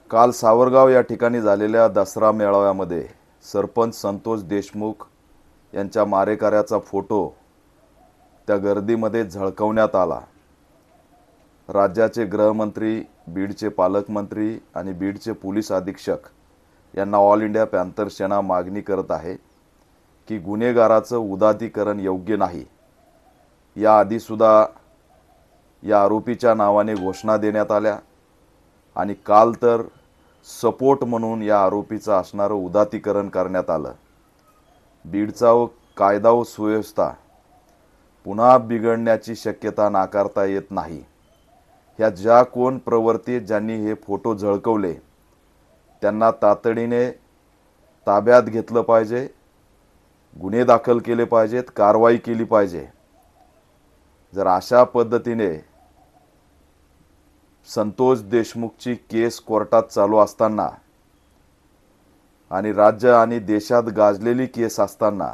काल सावरगाव या ठिकाणी झालेल्या दसरा मेळाव्यामध्ये सरपंच संतोष देशमुख यांच्या मारेकऱ्याचा फोटो त्या गर्दीमध्ये झळकवण्यात आला। राज्याचे गृहमंत्री, बीडचे पालकमंत्री आणि बीडचे पोलीस अधीक्षक यांना ऑल इंडिया पॅंथर सेना मागणी करत आहे की गुन्हेगाराचं उदातीकरण योग्य नाही। या आधी सुद्धा या आरोपीच्या नावाने घोषणा देण्यात आल्या आणि काल तर सपोर्ट म्हणून या आरोपीचं असणारं उदातीकरण करण्यात आलं। बीडचा कायदा व सुव्यवस्था पुन्हा बिघडण्याची शक्यता नाकारता येत नाही। ह्या ज्या कोण प्रवृत्ती ज्यांनी हे फोटो झळकवले त्यांना तातडीने ताब्यात घेतलं पाहिजे, गुन्हे दाखल केले पाहिजेत, कारवाई केली पाहिजे। जर अशा पद्धतीने संतोष देशमुखची केस कोर्टात चालू असताना आणि राज्य आणि देशात गाजलेली केस असताना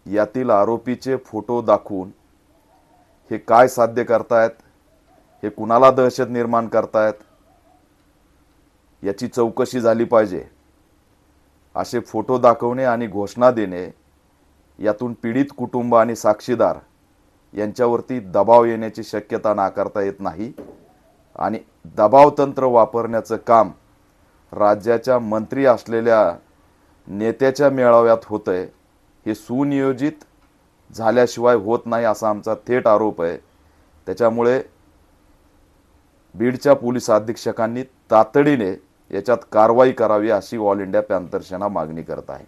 यातील आरोपीचे फोटो दाखवून हे काय साध्य करतायत, हे कुणाला दहशत निर्माण करतायत याची चौकशी झाली पाहिजे। असे फोटो दाखवणे आणि घोषणा देणे यातून पीडित कुटुंब आणि साक्षीदार यांच्यावरती दबाव येण्याची शक्यता नाकारता येत नाही आणि दबाव तंत्र वापरण्याचं काम राज्याच्या मंत्री असलेल्या नेत्याच्या मेळाव्यात होतंय। हे सुनियोजित झाल्याशिवाय होत नाही असा आमचा थेट आरोप आहे। त्याच्यामुळे बीडच्या पोलीस अधीक्षकांनी तातडीने याच्यात कारवाई करावी अशी ऑल इंडिया पॅंथर सेना मागणी करत आहे।